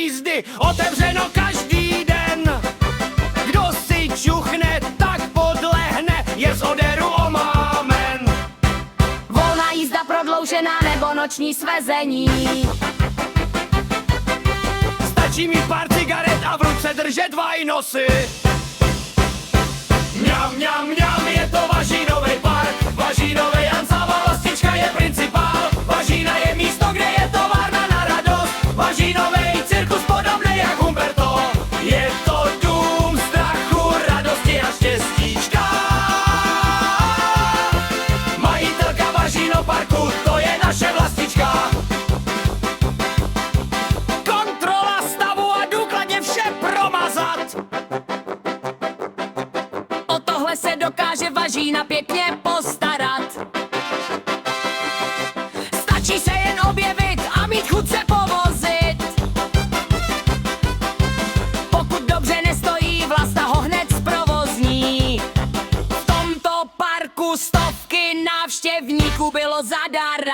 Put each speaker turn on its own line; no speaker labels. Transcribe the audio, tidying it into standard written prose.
jízdy, otevřeno každý den. Kdo si čuchne, tak podlehne, je z odéru omámen.
Volná jízda prodloužená nebo noční svezení.
Stačí mít pár cigaret a v ruce držet vajnosy. Mňam, mňam, mňam, je to Važínovej park. Važínovej Jancava Lastička je principál. Važína je místo, kde je továrna na radost. Važínovej cirkus podobný jak Humberto. Je to dům strachu, radosti a štěstíčka. Majitelka Važíno parku, to je naše vlastička. Kontrola stavu a důkladně vše promazat.
O tohle se dokáže Važína pěkně postarat. Stačí se jen objevit a mít chuť se povozit. Pokud dobře nestojí, Vlasta ho hned zprovozní. V tomto parku stovky návštěvníků bylo zadarmo.